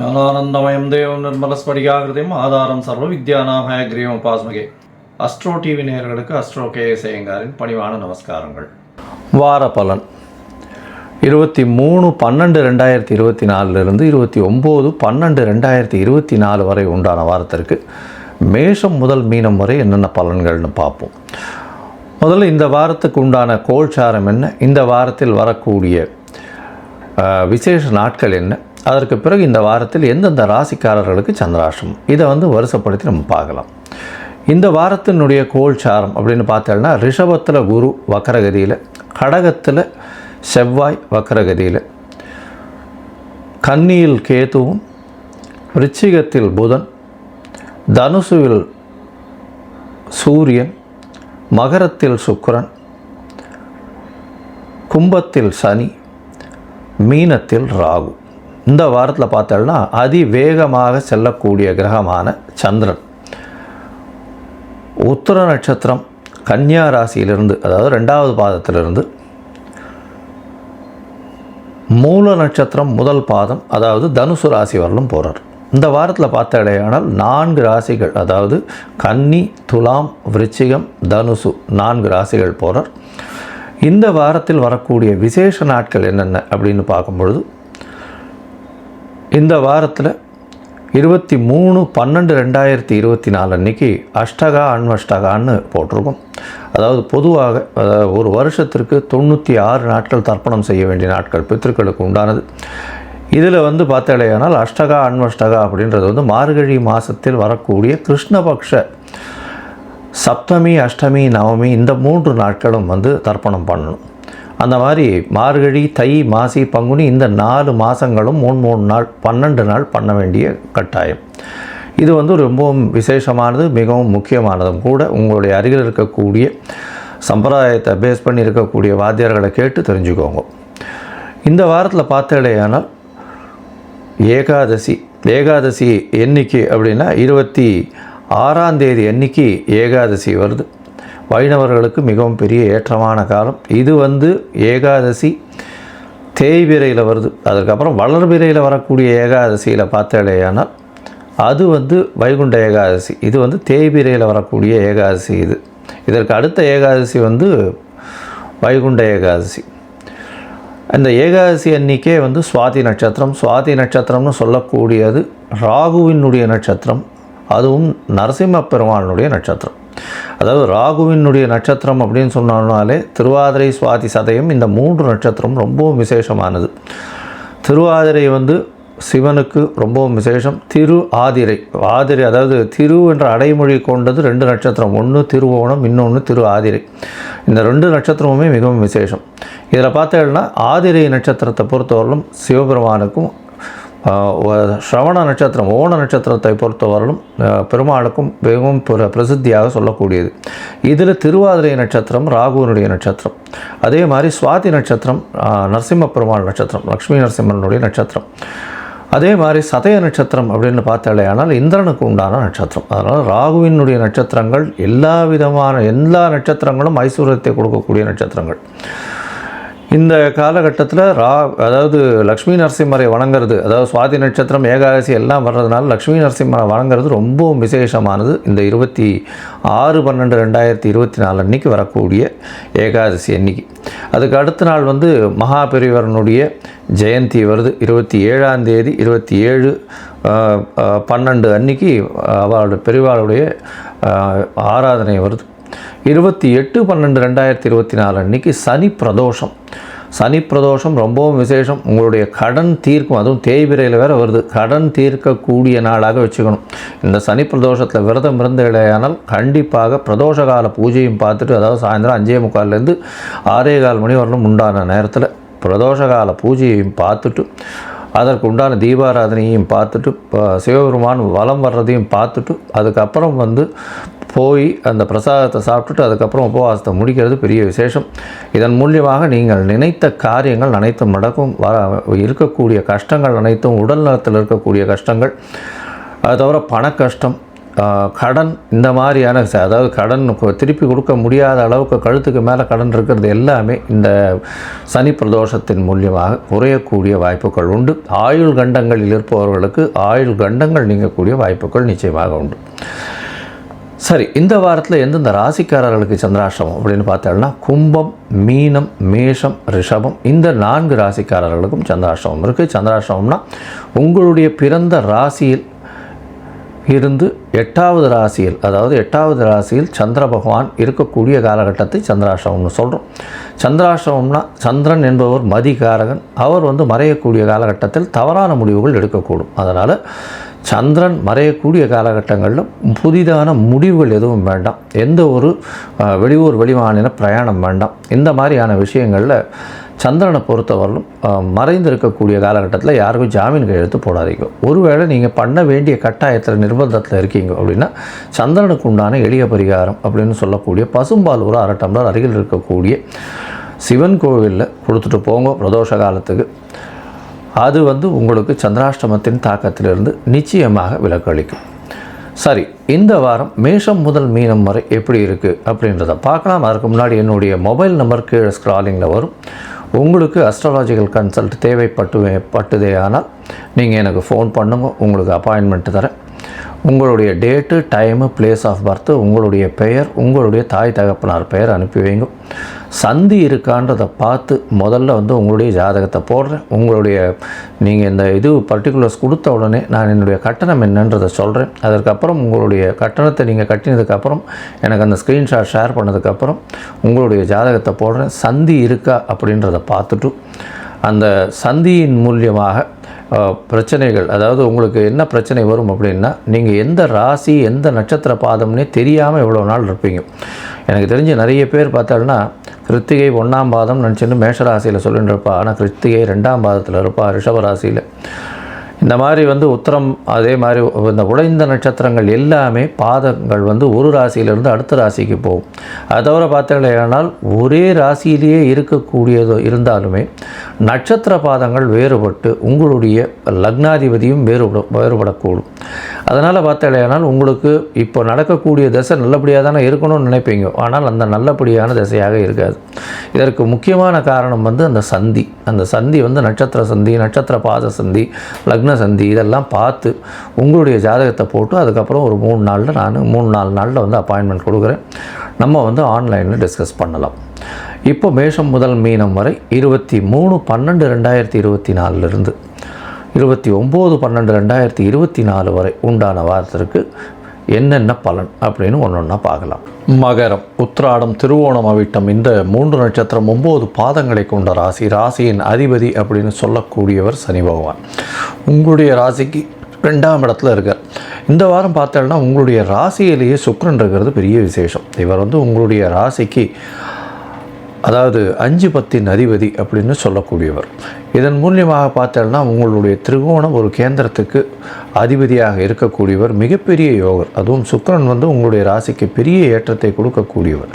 ஞானானந்தமயம் தேவம் நிர்மலஸ்படிகாகிருதியும் ஆதாரம் சர்வ வித்யாநாமயக்ரீவம் உபாஸ்மகே. அஸ்ட்ரோ டிவி நேயர்களுக்கு அஸ்ட்ரோ கேஎஸ் ஐயங்காரின் பணிவான நமஸ்காரங்கள். வார பலன் 23/12/2024 29/12/2024 வரை உண்டான வாரத்திற்கு மேஷம் முதல் மீனம் வரை என்னென்ன பலன்கள்னு பார்ப்போம். முதல்ல இந்த வாரத்துக்கு உண்டான கோல்சாரம் என்ன, இந்த வாரத்தில் வரக்கூடிய விசேஷ நாட்கள் என்ன, அதற்கு பிறகு இந்த வாரத்தில் எந்தெந்த ராசிக்காரர்களுக்கு சந்திராஷ்டமம், இதை வருஷப்படுத்தி நம்ம பார்க்கலாம். இந்த வாரத்தினுடைய கோல்சாரம் அப்படின்னு பார்த்தோம்னா, ரிஷபத்தில் குரு வக்கரகதியில், கடகத்தில் செவ்வாய் வக்கரகதியில், கன்னியில் கேதுவும், விருச்சிகத்தில் புதன், தனுசுவில் சூரியன், மகரத்தில் சுக்கிரன், கும்பத்தில் சனி, மீனத்தில் ராகு. இந்த வாரத்தில் பார்த்தோம்னா அதிவேகமாக செல்லக்கூடிய கிரகமான சந்திரன் உத்திர நட்சத்திரம் கன்னியா ராசியிலிருந்து, அதாவது 2வது பாதத்திலிருந்து மூல நட்சத்திரம் முதல் பாதம், அதாவது தனுசு ராசி வரலும் போகிறார். இந்த வாரத்தில் பார்த்தாலேயானால் 4 ராசிகள், அதாவது கன்னி, துலாம், விருச்சிகம், தனுசு 4 ராசிகள் போகிறார். இந்த வாரத்தில் வரக்கூடிய விசேஷ நாட்கள் என்னென்ன அப்படின்னு பார்க்கும்பொழுது, இந்த வாரத்தில் 23/12/2024 அன்றைக்கி அஷ்டகா அன்வஷ்டகான்னு போட்டிருக்கும். அதாவது பொதுவாக ஒரு வருஷத்திற்கு 96 நாட்கள் தர்ப்பணம் செய்ய வேண்டிய நாட்கள் பித்திருக்களுக்கு உண்டானது. இதில் பார்த்தாலேயானால் அஷ்டகா அன்வஷ்டகா அப்படின்றது மார்கழி மாதத்தில் வரக்கூடிய கிருஷ்ணபக்ஷ சப்தமி, அஷ்டமி, நவமி இந்த 3 நாட்களும் தர்ப்பணம் பண்ணணும். அந்த மாதிரி மார்கழி, தை, மாசி, பங்குனி இந்த 4 மாதங்களும் 3 நாள் 12 நாள் பண்ண வேண்டிய கட்டாயம். இது ரொம்பவும் விசேஷமானது, மிகவும் முக்கியமானதும் கூட. உங்களுடைய அருகில் இருக்கக்கூடிய சம்பிரதாயத்தை பேஸ் பண்ணி இருக்கக்கூடிய வாத்தியார்களை கேட்டு தெரிஞ்சுக்கோங்க. இந்த வாரத்தில் பார்த்தாலேயானால் ஏகாதசி எண்ணிக்கை அப்படின்னா 26ஆம் தேதி அன்னைக்கு ஏகாதசி வருது. வைணவர்களுக்கு மிகவும் பெரிய ஏற்றமான காலம் இது. ஏகாதசி தேய்பிரையில் வருது. அதுக்கப்புறம் வளர்பிரையில் வரக்கூடிய ஏகாதசியில் பார்த்தாலேயானால் அது வைகுண்ட ஏகாதசி. இது தேய்பிரையில் வரக்கூடிய ஏகாதசி. இதற்கு அடுத்த ஏகாதசி வைகுண்ட ஏகாதசி. அந்த ஏகாதசி அன்றைக்கே சுவாதி நட்சத்திரம். சுவாதி நட்சத்திரம்னு சொல்லக்கூடியது ராகுவினுடைய நட்சத்திரம், அதுவும் நரசிம்ம பெருமானுடைய நட்சத்திரம். அதாவது ராகுவினுடைய நட்சத்திரம் அப்படின்னு சொன்னாலே திருவாதிரை, சுவாதி, சதயம் இந்த 3 நட்சத்திரம் ரொம்பவும் விசேஷமானது. திருவாதிரை சிவனுக்கு ரொம்பவும் விசேஷம். ஆதிரை அதாவது திரு என்ற அடைமொழி கொண்டது 2 நட்சத்திரம், ஒன்று திருவோணம், இன்னொன்று ஆதிரை. இந்த 2 நட்சத்திரமுமே மிகவும் விசேஷம். இதில் பார்த்தீங்கன்னா ஆதிரை நட்சத்திரத்தை பொறுத்தவரையிலும் சிவபெருமானுக்கும், ஸ்ரவண நட்சத்திரம் ஓண நட்சத்திரத்தை பொறுத்தவரையிலும் பெருமாளுக்கும் மிகவும் பிரசித்தியாக சொல்லக்கூடியது. இதில் திருவாதிரை நட்சத்திரம் ராகுவினுடைய நட்சத்திரம். அதே மாதிரி சுவாதி நட்சத்திரம் நரசிம்ம பெருமாள் நட்சத்திரம், லக்ஷ்மி நரசிம்மனுடைய நட்சத்திரம். அதே மாதிரி சதய நட்சத்திரம் அப்படின்னு பார்த்தாலேயானால் இந்திரனுக்கு உண்டான நட்சத்திரம். அதனால் ராகுவினுடைய நட்சத்திரங்கள் எல்லா நட்சத்திரங்களும் ஐஸ்வர்யத்தை கொடுக்கக்கூடிய நட்சத்திரங்கள். இந்த காலகட்டத்தில் அதாவது லக்ஷ்மி நரசிம்மரை வணங்குறது, அதாவது சுவாதி நட்சத்திரம் ஏகாதசி எல்லாம் வர்றதுனால லக்ஷ்மி நரசிம்மரை வணங்குறது ரொம்பவும் விசேஷமானது. இந்த 26/12/2024 அன்றைக்கி வரக்கூடிய ஏகாதசி அன்னைக்கு. அதுக்கு அடுத்த நாள் மகாபெரிவரனுடைய ஜெயந்தி வருது. 27ஆம் தேதி 27/12 அன்னைக்கு அவளுடைய பெரிவாளுடைய ஆராதனை வருது. 28/12/2024 அன்றைக்கி சனி பிரதோஷம். சனி பிரதோஷம் ரொம்பவும் விசேஷம். உங்களுடைய கடன் தீர்க்கும், அதுவும் தேய்பிரையில் வேறு வருது, கடன் தீர்க்கக்கூடிய நாளாக வச்சுக்கணும். இந்த சனி பிரதோஷத்தில் விரதம் இருந்தேயானால் கண்டிப்பாக பிரதோஷ கால பூஜையும் பார்த்துட்டு, அதாவது சாயந்தரம் 5:45 6:15 மணி வரலும் உண்டான நேரத்தில் பிரதோஷ கால பூஜையையும் பார்த்துட்டு, அதற்கு உண்டான தீபாராதனையும் பார்த்துட்டு, சிவபெருமான் வலம் வர்றதையும் பார்த்துட்டு, அதுக்கப்புறம் போய் அந்த பிரசாதத்தை சாப்பிட்டுட்டு அதுக்கப்புறம் உபவாசத்தை முடிக்கிறது பெரிய விசேஷம். இதன் மூலியமாக நீங்கள் நினைத்த காரியங்கள் அனைத்தும் நடக்கும். இருக்கக்கூடிய கஷ்டங்கள் அனைத்தும், உடல் நலத்தில் இருக்கக்கூடிய கஷ்டங்கள், அது தவிர பண கஷ்டம், கடன் இந்த மாதிரியான அதாவது கடன் திருப்பி கொடுக்க முடியாத அளவுக்கு கழுத்துக்கு மேலே கடன் இருக்கிறது எல்லாமே இந்த சனி பிரதோஷத்தின் மூலியமாக குறையக்கூடிய வாய்ப்புகள் உண்டு. ஆயுள் கண்டங்களில் இருப்பவர்களுக்கு ஆயுள் கண்டங்கள் நீங்கக்கூடிய வாய்ப்புகள் நிச்சயமாக உண்டு. சரி, இந்த வாரத்தில் எந்தெந்த ராசிக்காரர்களுக்கு சந்திராஷ்டமம் அப்படின்னு பார்த்தோம்னா கும்பம், மீனம், மேஷம், ரிஷபம் இந்த 4 ராசிக்காரர்களுக்கும் சந்திராஷ்டமம் இருக்குது. சந்திராஷ்டமம்னா உங்களுடைய பிறந்த ராசியில் இருந்து 8வது ராசியில், அதாவது 8வது ராசியில் சந்திர பகவான் இருக்கக்கூடிய காலகட்டத்தை சந்திராஷ்டமம்னு சொல்கிறோம். சந்திராஷ்டமம்னா சந்திரன் என்பவர் மதிகாரகன். அவர் மறையக்கூடிய காலகட்டத்தில் தவறான முடிவுகள் எடுக்கக்கூடும். அதனால் சந்திரன் மறையக்கூடிய காலகட்டங்களில் புதிதான முடிவுகள் எதுவும் வேண்டாம். எந்த ஒரு வெளியூர் வெளிமாநில பிரயாணம் வேண்டாம். இந்த மாதிரியான விஷயங்களில் சந்திரனை பொறுத்தவரையிலும் மறைந்திருக்கக்கூடிய காலகட்டத்தில் யாருக்கும் ஜாமீன் கையெழுத்து போடாதீங்க. ஒருவேளை நீங்கள் பண்ண வேண்டிய கட்டாயத்தில் நிர்பந்தத்தில் இருக்கீங்க அப்படின்னா சந்திரனுக்கு உண்டான எளிய பரிகாரம் அப்படின்னு சொல்லக்கூடிய பசும்பால் ஒரு 1/2 டம்ளர் அருகில் இருக்கக்கூடிய சிவன் கோவிலில் கொடுத்துட்டு போங்க பிரதோஷ காலத்துக்கு. அது உங்களுக்கு சந்திராஷ்டமத்தின் தாக்கத்திலிருந்து நிச்சயமாக விலக்களிக்கும். சரி, இந்த வாரம் மேஷம் முதல் மீனம் வரை எப்படி இருக்குது அப்படின்றத பார்க்கலாம். அதற்கு முன்னாடி என்னுடைய மொபைல் நம்பர் கீழே ஸ்க்ராலிங்கில் வரும். உங்களுக்கு அஸ்ட்ராலாஜிக்கல் கன்சல்ட் தேவைப்பட்டுதே ஆனால் நீங்கள் எனக்கு ஃபோன் பண்ணுங்க, உங்களுக்கு அப்பாயின்மெண்ட் தரேன். உங்களுடைய date, time, place of birth, உங்களுடைய பெயர், உங்களுடைய தாய் தகப்பனார் பெயர் அனுப்பி வைங்க. சந்தி இருக்கான்றதை பார்த்து முதல்ல உங்களுடைய ஜாதகத்தை போடுறேன். நீங்கள் இந்த பர்டிகுலர்ஸ் கொடுத்த உடனே நான் என்னுடைய கட்டணம் என்னன்றதை சொல்கிறேன். அதற்கப்புறம் உங்களுடைய கட்டணத்தை நீங்கள் கட்டினதுக்கப்புறம் எனக்கு அந்த ஸ்க்ரீன்ஷாட் ஷேர் பண்ணதுக்கப்புறம் உங்களுடைய ஜாதகத்தை போடுறேன். சந்தி இருக்கா அப்படின்றத பார்த்துட்டு அந்த சந்தியின் மூலியமாக பிரச்சனைகள், அதாவது உங்களுக்கு என்ன பிரச்சனை வரும் அப்படின்னா நீங்கள் எந்த ராசி எந்த நட்சத்திர பாதம்னே தெரியாமல் இவ்வளோ நாள் இருப்பீங்க. எனக்கு தெரிஞ்ச நிறைய பேர் பார்த்தாங்கன்னா கிருத்திகை 1ஆம் பாதம் நினச்சிட்டு மேஷராசியில் சொல்லிட்டு இருப்பா. ஆனால் கிருத்திகை 2ஆம் பாதத்தில் இருப்பா ரிஷபராசியில். இந்த மாதிரி உத்திரம், அதே மாதிரி இந்த உடைந்த நட்சத்திரங்கள் எல்லாமே பாதங்கள் ஒரு ராசியிலிருந்து அடுத்த ராசிக்கு போகும். அதை தவிர பார்த்தீங்கன்னா ஒரே ராசியிலேயே இருக்கக்கூடியது இருந்தாலுமே நட்சத்திர பாதங்கள் வேறுபட்டு உங்களுடைய லக்னாதிபதியும் வேறுபடக்கூடும். அதனால் பார்த்தீங்கன்னா உங்களுக்கு இப்போ நடக்கக்கூடிய திசை நல்லபடியாக தானே இருக்கணும்னு நினைப்பீங்க. ஆனால் அந்த நல்லபடியான திசையாக இருக்காது. இதற்கு முக்கியமான காரணம் அந்த சந்தி. அந்த சந்தி நட்சத்திர சந்தி, நட்சத்திர பாத சந்தி, லக்ன சந்தி இதெல்லாம் பார்த்து உங்களுடைய ஜாதகத்தை போட்டு அதுக்கப்புறம் ஒரு 3-4 நாளில் அப்பாயின்மெண்ட் கொடுக்குறேன். நம்ம ஆன்லைனில் டிஸ்கஸ் பண்ணலாம். இப்போ மேஷம் முதல் மீனம் வரை 23/12/2024 29/12/2024 வரை உண்டான வாரத்திற்கு என்னென்ன பலன் அப்படின்னு ஒன்றா பார்க்கலாம். மகரம், உத்திராடம், திருவோணம், அவிட்டம் இந்த 3 நட்சத்திரம் 9 பாதங்களை கொண்ட ராசி. ராசியின் அதிபதி அப்படின்னு சொல்லக்கூடியவர் சனி பகவான். உங்களுடைய ராசிக்கு 2ஆம் இடத்துல இருக்கார். இந்த வாரம் பார்த்தோம்னா உங்களுடைய ராசியிலேயே சுக்கிரன் இருக்கிறது பெரிய விசேஷம். இவர் உங்களுடைய ராசிக்கு அதாவது 5 10 அதிபதி அப்படின்னு சொல்லக்கூடியவர். இதன் மூலியமாக பார்த்தோம்னா உங்களுடைய திரிகோணம் ஒரு கேந்திரத்துக்கு அதிபதியாக இருக்கக்கூடியவர் மிகப்பெரிய யோகர். அதுவும் சுக்கிரன் உங்களுடைய ராசிக்கு பெரிய ஏற்றத்தை கொடுக்கக்கூடியவர்.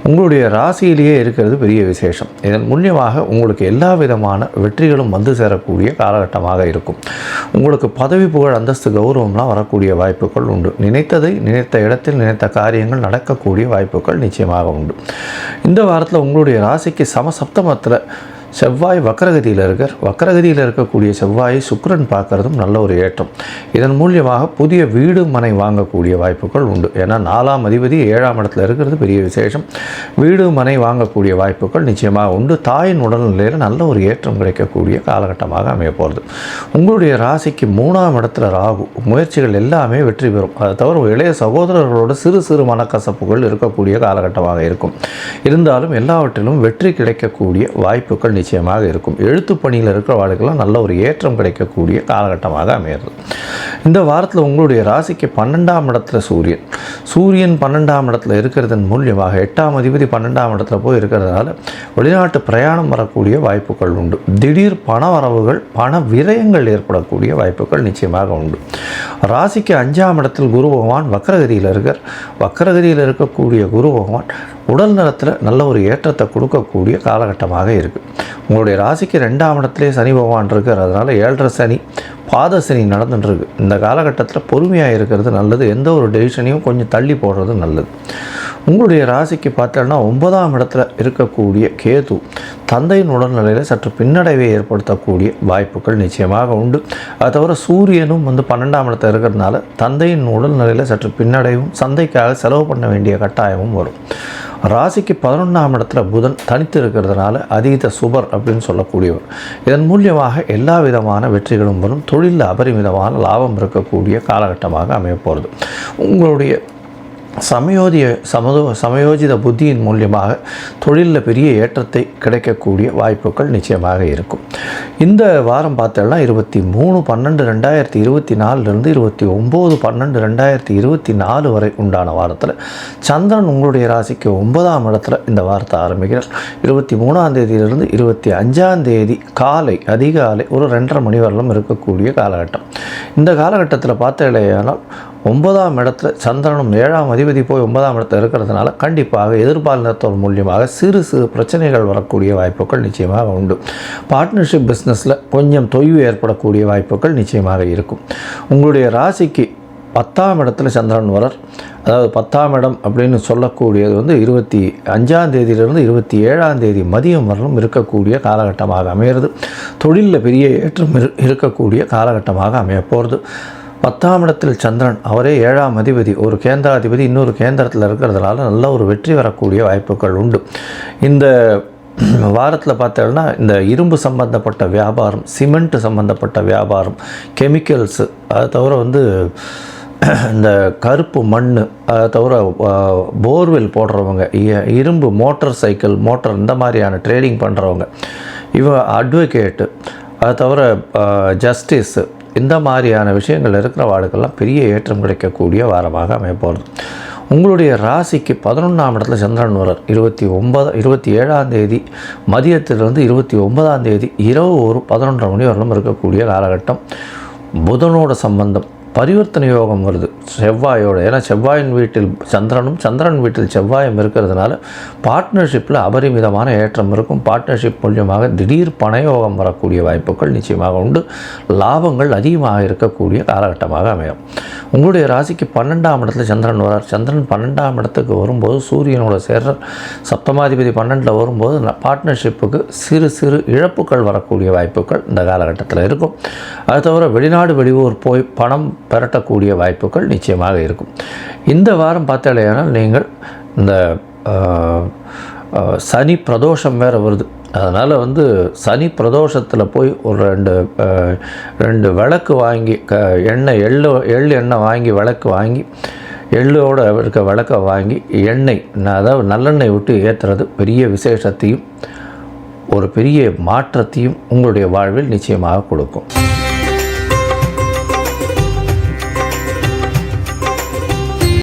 உங்களுடைய ராசியிலேயே இருக்கிறது பெரிய விசேஷம். இதன் மூலியமாக உங்களுக்கு எல்லா விதமான வெற்றிகளும் சேரக்கூடிய காலகட்டமாக இருக்கும். உங்களுக்கு பதவி, புகழ், அந்தஸ்து, கௌரவம்லாம் வரக்கூடிய வாய்ப்புகள் உண்டு. நினைத்ததை நினைத்த இடத்தில் நினைத்த காரியங்கள் நடக்கக்கூடிய வாய்ப்புகள் நிச்சயமாக உண்டு. இந்த வாரத்தில் உங்களுடைய ராசிக்கு சமசப்தமத்தில் செவ்வாய் வக்கரகதியில் இருக்கார். வக்கரகதியில் இருக்கக்கூடிய செவ்வாயை சுக்கிரன் பார்க்குறதும் நல்ல ஒரு ஏற்றம். இதன் மூலியமாக புதிய வீடு மனை வாங்கக்கூடிய வாய்ப்புகள் உண்டு. ஏன்னா 4ஆம் அதிபதி 7ஆம் இடத்துல இருக்கிறது பெரிய விசேஷம். வீடு மனை வாங்கக்கூடிய வாய்ப்புகள் நிச்சயமாக உண்டு. தாயின் உடல்நிலையில் நல்ல ஒரு ஏற்றம் கிடைக்கக்கூடிய காலகட்டமாக அமைய போகிறது. உங்களுடைய ராசிக்கு 3ஆம் இடத்துல ராகு. முயற்சிகள் எல்லாமே வெற்றி பெறும். அதை தவிர இளைய சகோதரர்களோட சிறு சிறு மனக்கசப்புகள் இருக்கக்கூடிய காலகட்டமாக இருக்கும். இருந்தாலும் எல்லாவற்றிலும் வெற்றி கிடைக்கக்கூடிய வாய்ப்புகள் நிச்சயமாக இருக்கும். எழுத்து பணியில் இருக்கிறவர்களுக்கெல்லாம் நல்ல ஒரு ஏற்றம் கிடைக்கக்கூடிய காலகட்டமாக அமைகிறது. இந்த வாரத்தில் உங்களுடைய ராசிக்கு 12ஆம் இடத்துல சூரியன் 12ஆம் இடத்துல இருக்கிறதன் மூலியமாக 8ஆம் அதிபதி 12ஆம் இடத்துல போய் இருக்கிறதுனால வெளிநாட்டு பிரயாணம் வரக்கூடிய வாய்ப்புகள் உண்டு. திடீர் பண வரவுகள், பண விரயங்கள் ஏற்படக்கூடிய வாய்ப்புகள் நிச்சயமாக உண்டு. ராசிக்கு 5ஆம் இடத்தில் குரு பகவான் வக்கரகதியில் இருக்கார். வக்கரகதியில் இருக்கக்கூடிய குரு பகவான் உடல் நலத்தில் நல்ல ஒரு ஏற்றத்தை கொடுக்கக்கூடிய காலகட்டமாக இருக்குது. உங்களுடைய ராசிக்கு 2ஆம் இடத்திலே சனி பகவான் இருக்கார். அதனால் 7.5 சனி பாத சனி நடந்துட்டுருக்கு. இந்த காலகட்டத்தில் பொறுமையாக இருக்கிறது நல்லது. எந்த ஒரு டெசிஷனையும் கொஞ்சம் தள்ளி போடுறது நல்லது. உங்களுடைய ராசிக்கு பார்த்தோன்னா 9ஆம் இடத்துல இருக்கக்கூடிய கேது தந்தையின் உடல்நிலையில் சற்று பின்னடைவை ஏற்படுத்தக்கூடிய வாய்ப்புகள் நிச்சயமாக உண்டு. அது தவிர சூரியனும் 12ஆம் இடத்துல இருக்கிறதுனால தந்தையின் உடல்நிலையில் சற்று பின்னடைவும் சந்தைக்காக செலவு பண்ண வேண்டிய கட்டாயமும் வரும். ராசிக்கு 11ஆம் இடத்துல புதன் தனித்து இருக்கிறதுனால அதீத சுபர் அப்படின்னு சொல்லக்கூடியவர். இதன் மூலியமாக எல்லா விதமான வெற்றிகளும் வரும். தொழிலில் அபரிமிதமான லாபம் இருக்கக்கூடிய காலகட்டமாக அமையப்போகிறது. உங்களுடைய சமயோஜித புத்தியின் மூலியமாக தொழிலில் பெரிய ஏற்றத்தை கிடைக்கக்கூடிய வாய்ப்புகள் நிச்சயமாக இருக்கும். இந்த வாரம் பார்த்தோம்னா 23/12/2024 29/12/2024 வரை உண்டான வாரத்தில் சந்திரன் உங்களுடைய ராசிக்கு 9ஆம் இடத்துல இந்த வாரத்தை ஆரம்பிக்கிறார். 23ஆம் தேதியிலிருந்து 25ஆம் தேதி காலை அதிகாலை ஒரு 2:30 மணி வரலும் இருக்கக்கூடிய காலகட்டம். இந்த காலகட்டத்தில் பார்த்தீங்கன்னா 9ஆம் இடத்துல சந்திரனும் 7ஆம் அதிபதி போய் 9ஆம் இடத்துல இருக்கிறதுனால கண்டிப்பாக எதிர்பாலினத்தோர் மூலியமாக சிறு சிறு பிரச்சனைகள் வரக்கூடிய வாய்ப்புகள் நிச்சயமாக உண்டு. பார்ட்னர்ஷிப் பிஸ்னஸில் கொஞ்சம் தொய்வு ஏற்படக்கூடிய வாய்ப்புகள் நிச்சயமாக இருக்கும். உங்களுடைய ராசிக்கு 10ஆம் இடத்துல சந்திரன் வரார். அதாவது 10ஆம் இடம் அப்படின்னு சொல்லக்கூடியது 25ஆம் தேதியிலிருந்து 27ஆம் தேதி மதியம் வரலும் இருக்கக்கூடிய காலகட்டமாக அமையிறது. தொழிலில் பெரிய ஏற்றம் இருக்கக்கூடிய காலகட்டமாக அமைய போகிறது. 10ஆம் இடத்தில் சந்திரன் அவரே 7ஆம் அதிபதி, ஒரு கேந்திராதிபதி இன்னொரு கேந்திரத்தில் இருக்கிறதுனால நல்ல ஒரு வெற்றி வரக்கூடிய வாய்ப்புகள் உண்டு. இந்த வாரத்தில் பார்த்தோம்னா இந்த இரும்பு சம்பந்தப்பட்ட வியாபாரம், சிமெண்ட் சம்பந்தப்பட்ட வியாபாரம், கெமிக்கல்ஸு, அதை தவிர இந்த கருப்பு மண், அதை தவிர போர்வெல் போடுறவங்க, இரும்பு மோட்டார் சைக்கிள் மோட்டார் இந்த மாதிரியான ட்ரேடிங் பண்ணுறவங்க, அட்வொகேட்டு, அதை தவிர ஜஸ்டிஸு, இந்த மாதிரியான விஷயங்கள் இருக்கிற வார்டுக்கெல்லாம் பெரிய ஏற்றம் கிடைக்கக்கூடிய வாரமாக அமையப்போகிறது. உங்களுடைய ராசிக்கு 11ஆம் இடத்துல சந்திரன் வரார். 27ஆம் தேதி மதியத்திலிருந்து 29ஆம் தேதி இரவு ஒரு 11:30 மணி வரலும் இருக்கக்கூடிய காலகட்டம். புதனோட சம்பந்தம் பரிவர்த்தனை யோகம் வருது செவ்வாயோடு. ஏன்னா செவ்வாயின் வீட்டில் சந்திரனும் சந்திரன் வீட்டில் செவ்வாயும் இருக்கிறதுனால பார்ட்னர்ஷிப்பில் அபரிமிதமான ஏற்றம் இருக்கும். பார்ட்னர்ஷிப் மூலியமாக திடீர் பணயோகம் வரக்கூடிய வாய்ப்புகள் நிச்சயமாக உண்டு. லாபங்கள் அதிகமாக இருக்கக்கூடிய காலகட்டமாக அமையும். உங்களுடைய ராசிக்கு 12ஆம் இடத்துல சந்திரன் வரார். சந்திரன் 12ஆம் இடத்துக்கு வரும்போது சூரியனோட சேர்ற சப்தமாதிபதி 12 வரும்போது பார்ட்னர்ஷிப்புக்கு சிறு சிறு இழப்புகள் வரக்கூடிய வாய்ப்புகள் இந்த காலகட்டத்தில் இருக்கும். அது தவிர வெளிநாடு வெளியூர் போய் பணம் பெறட்டக்கூடிய வாய்ப்புகள் நிச்சயமாக இருக்கும். இந்த வாரம் பார்த்தாலேயானால் நீங்கள் இந்த சனி பிரதோஷம் வேறு வருது. அதனால் சனி பிரதோஷத்தில் போய் ஒரு ரெண்டு விளக்கு வாங்கி எள்ளு எண்ணெய் வாங்கி விளக்கு வாங்கி எள்ளோடு இருக்க விளக்கை வாங்கி அதாவது நல்லெண்ணெய் விட்டு ஏற்றுறது பெரிய விசேஷத்தையும் ஒரு பெரிய மாற்றத்தையும் உங்களுடைய வாழ்வில் நிச்சயமாக கொடுக்கும்.